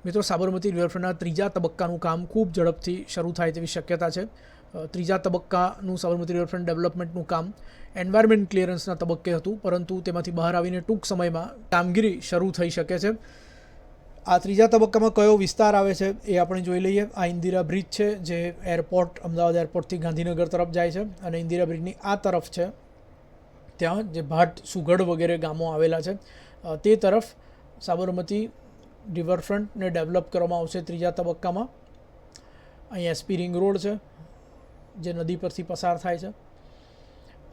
મિત્રો, સાબરમતી રિવરફ્રન્ટના ત્રીજા તબક્કાનું કામ ખૂબ ઝડપથી શરૂ થાય તેવી શક્યતા છે. ત્રીજા તબક્કાનું સાબરમતી રિવરફ્રન્ટ ડેવલપમેન્ટનું કામ એન્વાયરમેન્ટ ક્લિયરન્સના તબક્કે હતું, પરંતુ તેમાંથી બહાર આવીને ટૂંક સમયમાં કામગીરી શરૂ થઈ શકે છે. આ ત્રીજા તબક્કામાં કયો વિસ્તાર આવે છે એ આપણે જોઈ લઈએ. આ ઇન્દિરા બ્રિજ છે, જે એરપોર્ટ અમદાવાદ એરપોર્ટથી ગાંધીનગર તરફ જાય છે, અને ઇન્દિરા બ્રિજની આ તરફ છે ત્યાં જે ભાટ, સુગઢ વગેરે ગામો આવેલા છે, તે તરફ સાબરમતી રિવરફ્રન્ટને ડેવલપ કરવામાં આવશે ત્રીજા તબક્કામાં. અહીં એસપી રિંગ રોડ છે, જે નદી પરથી પસાર થાય છે,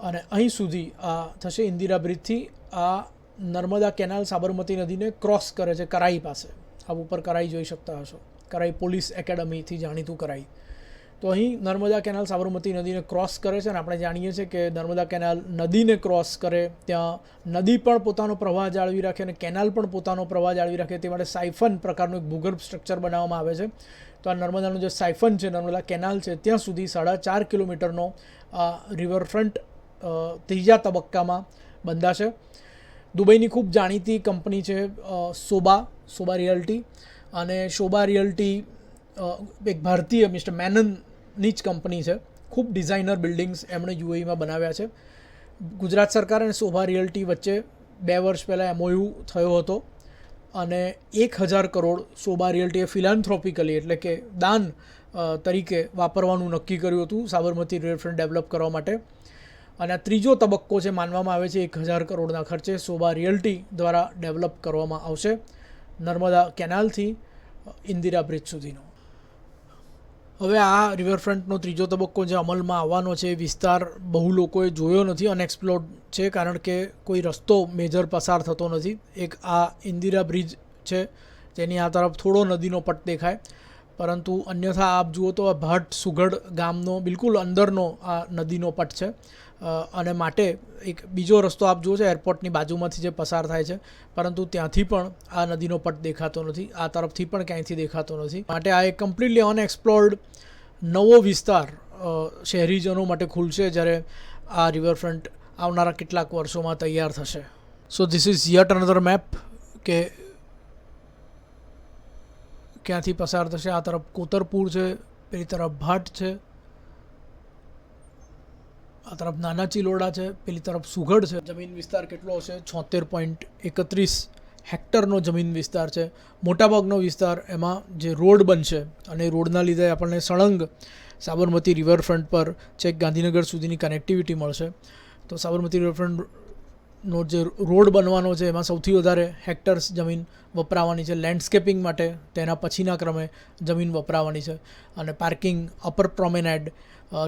અને અહીં સુધી આ થશે ઇન્દિરા બ્રિજથી. આ નર્મદા કેનાલ સાબરમતી નદીને ક્રોસ કરે છે કરાઈ પાસે. આપ ઉપર કરાઈ જોઈ શકતા હશો, કરાઈ પોલીસ એકેડમીથી જાણીતું કરાઈ. તો અહીં નર્મદા કેનાલ સાબરમતી નદીને ક્રોસ કરે છે, અને આપણે જાણીએ છીએ કે નર્મદા કેનાલ નદીને ક્રોસ કરે ત્યાં નદી પણ પોતાનો પ્રવાહ જાળવી રાખે અને કેનાલ પણ પોતાનો પ્રવાહ જાળવી રાખે તે માટે સાયફન પ્રકારનું એક ભૂગર્ભ સ્ટ્રક્ચર બનાવવામાં આવે છે. તો આ નર્મદાનું જે સાયફન છે, નર્મદા કેનાલ છે, ત્યાં સુધી 4.5 કિલોમીટરનો આ રિવરફ્રન્ટ ત્રીજા તબક્કામાં બંધાશે. દુબઈની ખૂબ જાણીતી કંપની છે શોભા રિયલ્ટી, અને શોભા રિયલ્ટી એક ભારતીય મિસ્ટર મેનનની જ કંપની છે. ખૂબ ડિઝાઇનર બિલ્ડિંગ્સ એમણે યુએઈમાં બનાવ્યા છે. ગુજરાત સરકાર અને શોભા રિયલ્ટી વચ્ચે 2 વર્ષ પહેલાં MOU થયો હતો, અને 1,000 કરોડ શોભા રિયલ્ટીએ ફિલાન્થ્રોપિકલી એટલે કે દાન તરીકે વાપરવાનું નક્કી કર્યું હતું સાબરમતી રિવરફ્રન્ટ ડેવલપ કરવા માટે. અને આ ત્રીજો તબક્કો છે, માનવામાં આવે છે 1,000 કરોડના ખર્ચે શોભા રિયલ્ટી દ્વારા ડેવલપ કરવામાં આવશે નર્મદા કેનાલથી ઇન્દિરા બ્રિજ સુધીનો. હવે આ રિવરફ્રન્ટનો ત્રીજો તબક્કો જે અમલમાં આવવાનો છે, એ વિસ્તાર બહુ લોકોએ જોયો નથી, અનએક્સપ્લોર્ડ છે, કારણ કે કોઈ રસ્તો મેજર પસાર થતો નથી. એક આ ઇન્દિરા બ્રિજ છે, તેની આ તરફ થોડો નદીનો પટ દેખાય, પરંતુ અન્યથા આપ જુઓ તો આ ભાટ સુગઢ ગામનો બિલકુલ અંદરનો આ નદીનો પટ છે, અને માટે એક બીજો રસ્તો આપ જુઓ છો એરપોર્ટની બાજુમાંથી જે પસાર થાય છે, પરંતુ ત્યાંથી પણ આ નદીનો પટ દેખાતો નથી, આ તરફથી પણ ક્યાંયથી દેખાતો નથી. માટે આ એક કમ્પ્લીટલી અનએક્સપ્લોર્ડ નવો વિસ્તાર શહેરીજનો માટે ખુલશે જ્યારે આ રિવરફ્રન્ટ આવનારા કેટલાક વર્ષોમાં તૈયાર થશે. So this is yet another map કે ક્યાંથી પસાર થશે. આ તરફ કોતરપુર છે, પેલી તરફ ભાટ છે, આ તરફ નાના ચિલોડા છે, પેલી તરફ સુગઢ છે. જમીન વિસ્તાર કેટલો હશે? 76.31 હેક્ટરનો જમીન વિસ્તાર છે. મોટાભાગનો વિસ્તાર એમાં જે રોડ બનશે, અને રોડના લીધે આપણને સળંગ સાબરમતી રિવરફ્રન્ટ પર છેક ગાંધીનગર સુધીની કનેક્ટિવિટી મળશે. તો સાબરમતી રિવરફ્રન્ટનો જે રોડ બનવાનો છે, એમાં સૌથી વધારે હેક્ટર્સ જમીન વપરાવાની છે. લેન્ડસ્કેપિંગ માટે તેના પછીના ક્રમે જમીન વપરાવાની છે, અને પાર્કિંગ, અપર પ્રોમેનેડ,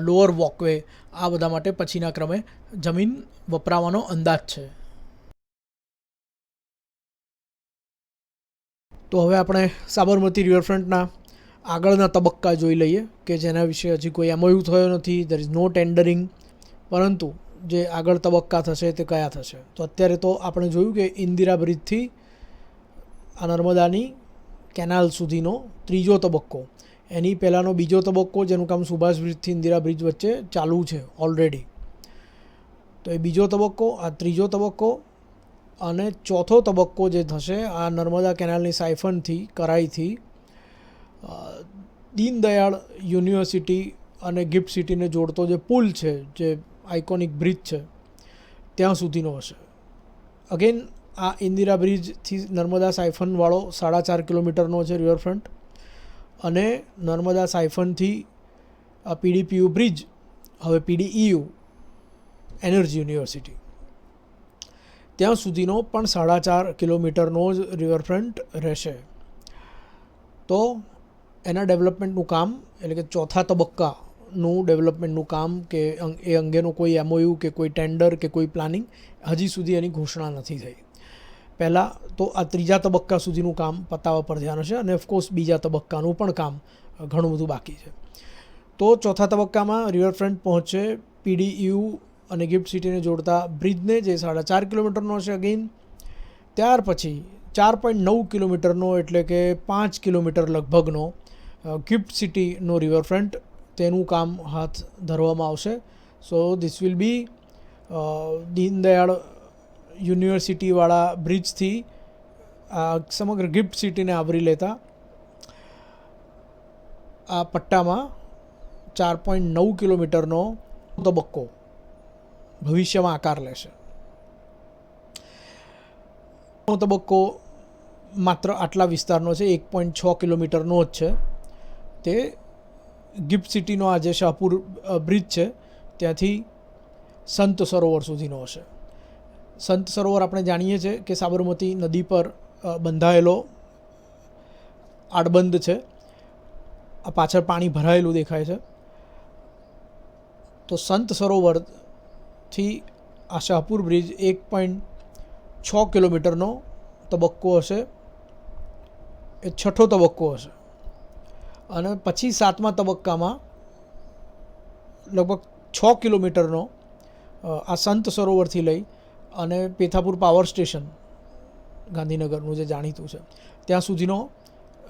લોઅર વોકવે, આ બધા માટે પછીના ક્રમે જમીન વપરાવાનો અંદાજ છે. તો હવે આપણે સાબરમતી રિવરફ્રન્ટના આગળના તબક્કા જોઈ લઈએ, કે જેના વિશે હજી કોઈ MOU થયો નથી, દેર ઇઝ નો ટેન્ડરિંગ, પરંતુ જે આગળ તબક્કા થશે તે કયા થશે. તો અત્યારે તો આપણે જોયું કે ઇન્દિરા બ્રિજથી આ નર્મદાની કેનાલ સુધીનો ત્રીજો તબક્કો, એની પહેલાંનો બીજો તબક્કો જેનું કામ સુભાષ બ્રિજથી ઇન્દિરા બ્રિજ વચ્ચે ચાલુ છે ઓલરેડી. તો એ બીજો તબક્કો, આ ત્રીજો તબક્કો, અને ચોથો તબક્કો જે થશે આ નર્મદા કેનાલની સાયફનથી કરાઈથી દીનદયાળ યુનિવર્સિટી અને ગિફ્ટ સિટીને જોડતો જે પુલ છે, જે આઇકોનિક બ્રિજ છે, ત્યાં સુધીનો હશે. અગેન આ ઇન્દિરા બ્રિજથી નર્મદા સાયફનવાળો 4.5 કિલોમીટરનો છે રિવરફ્રન્ટ, અને નર્મદા સાયફનથી આ PDPU બ્રિજ, હવે PDEU એનર્જી યુનિવર્સિટી, ત્યાં સુધીનો પણ 4.5 કિલોમીટરનો જ રિવરફ્રન્ટ રહેશે. તો એના ડેવલપમેન્ટનું કામ, એટલે કે ચોથા તબક્કાનું ડેવલપમેન્ટનું કામ, કે એ અંગેનું કોઈ MOU કે કોઈ ટેન્ડર કે કોઈ પ્લાનિંગ હજી સુધી એની ઘોષણા નથી થઈ. પહેલાં તો આ ત્રીજા તબક્કા સુધીનું કામ પતાવવા પર ધ્યાન હશે, અને ઓફકોર્સ બીજા તબક્કાનું પણ કામ ઘણું બધું બાકી છે. તો ચોથા તબક્કામાં રિવરફ્રન્ટ પહોંચશે PDEU અને ગિફ્ટ સિટીને જોડતા બ્રિજને, જે 4.5 કિલોમીટરનો છે અગેન. ત્યાર પછી 4.9 કિલોમીટરનો, એટલે કે 5 કિલોમીટર લગભગનો ગિફ્ટ સિટીનો રિવરફ્રન્ટ, તેનું કામ હાથ ધરવામાં આવશે. So this will be Deendayal યુનિવર્સિટીવાળા બ્રિજથી સમગ્ર ગિફ્ટ સિટીને આવરી લેતા આ પટ્ટામાં 4.9 કિલોમીટરનો તબક્કો ભવિષ્યમાં આકાર લેશે. તબક્કો માત્ર આટલા વિસ્તારનો છે, 1.6 કિલોમીટરનો જ છે. તે ગિફ્ટ સિટીનો આ જે શાહપુર બ્રિજ છે ત્યાંથી સંત સરોવર સુધીનો હશે. સંત સરોવર આપણે જાણીએ છીએ કે સાબરમતી નદી પર બંધાયેલો આડબંધ છે. આ પાછળ પાણી ભરાયેલું દેખાય છે. તો સંત સરોવરથી આ શાહપુર બ્રિજ 1.6 કિલોમીટરનો તબક્કો હશે. એ છઠ્ઠો તબક્કો હશે. અને પછી 7મા તબક્કામાં લગભગ 6 કિલોમીટરનો આ સંત સરોવરથી લઈ અને પેથાપુર પાવર સ્ટેશન ગાંધીનગરનું જે જાણીતું છે ત્યાં સુધીનો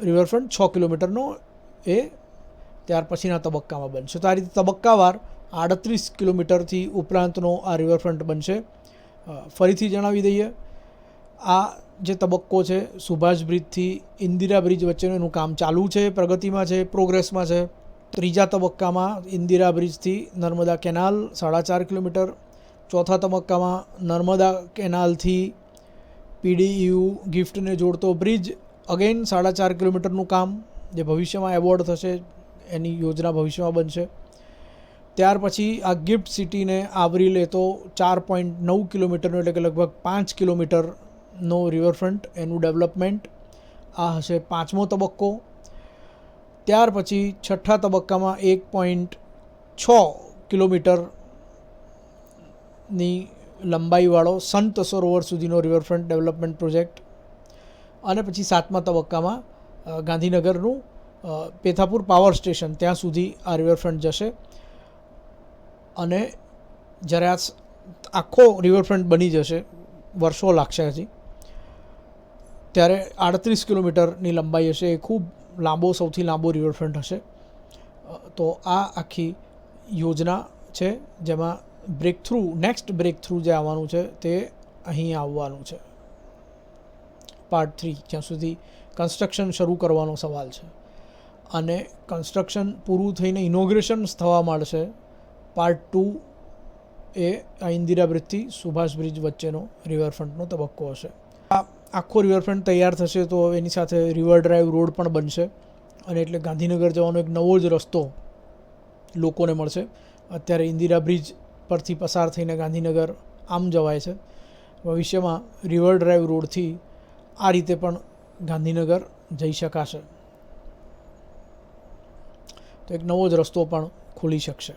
રિવરફ્રન્ટ 6 કિલોમીટરનો એ ત્યાર પછીના તબક્કામાં બનશે. તો આ રીતે તબક્કાવાર 38 કિલોમીટરથી ઉપરાંતનો આ રિવરફ્રન્ટ બનશે. ફરીથી જણાવી દઈએ, આ જે તબક્કો છે સુભાષ બ્રિજથી ઇન્દિરા બ્રિજ વચ્ચેનું એનું કામ ચાલુ છે, પ્રગતિમાં છે, પ્રોગ્રેસમાં છે. ત્રીજા તબક્કામાં ઇન્દિરા બ્રિજથી નર્મદા કેનાલ 4.5 કિલોમીટર. ચોથા તબક્કામાં નર્મદા કેનાલથી PDU ગિફ્ટને જોડતો બ્રિજ અગેન 4.5 કિલોમીટરનું કામ જે ભવિષ્યમાં એવોર્ડ થશે, એની યોજના ભવિષ્યમાં બનશે. ત્યાર પછી આ ગિફ્ટ સિટીને આવરી લેતો 4.9 કિલોમીટરનો એટલે કે લગભગ 5 કિલોમીટરનો રિવરફ્રન્ટ, એનું ડેવલપમેન્ટ. આ હશે 5મો તબક્કો. ત્યાર પછી છઠ્ઠા તબક્કામાં 1.6 કિલોમીટરની લંબાઈવાળો સંત સરોવર સુધીનો રિવરફ્રન્ટ ડેવલપમેન્ટ પ્રોજેક્ટ. અને પછી 7મા તબક્કામાં ગાંધીનગરનું પેથાપુર પાવર સ્ટેશન ત્યાં સુધી આ રિવરફ્રન્ટ જશે. અને જ્યારે આ આખો રિવરફ્રન્ટ બની જશે, વર્ષો લાગશે હજી, ત્યારે 38 કિલોમીટરની લંબાઈ હશે. એ ખૂબ લાંબો, સૌથી લાંબો રિવરફ્રન્ટ હશે. તો આ આખી યોજના છે જેમાં નેક્સ્ટ બ્રેક થ્રુ જે આવવાનું છે તે અહીં આવવાનું છે. પાર્ટ 3 જ્યાં સુધી કન્સ્ટ્રક્શન શરૂ કરવાનો સવાલ છે અને કન્સ્ટ્રક્શન પૂરું થઈને ઇનોગ્રેશન્સ થવા માંડશે. પાર્ટ 2 એ આ ઇન્દિરા બ્રિજથી સુભાષ બ્રિજ વચ્ચેનો રિવરફ્રન્ટનો તબક્કો હશે. આ આખો રિવરફ્રન્ટ તૈયાર થશે તો એની સાથે રિવર ડ્રાઈવ રોડ પણ બનશે અને એટલે ગાંધીનગર જવાનો એક નવો જ રસ્તો લોકોને મળશે. અત્યારે ઇન્દિરા બ્રિજ પરથી પસાર થઈને ગાંધીનગર આમ જવાય છે. ભવિષ્યમાં રિવર ડ્રાઈવ રોડથી આ રીતે પણ ગાંધીનગર જઈ શકાશે. તો એક નવો જ રસ્તો પણ ખુલી શકશે.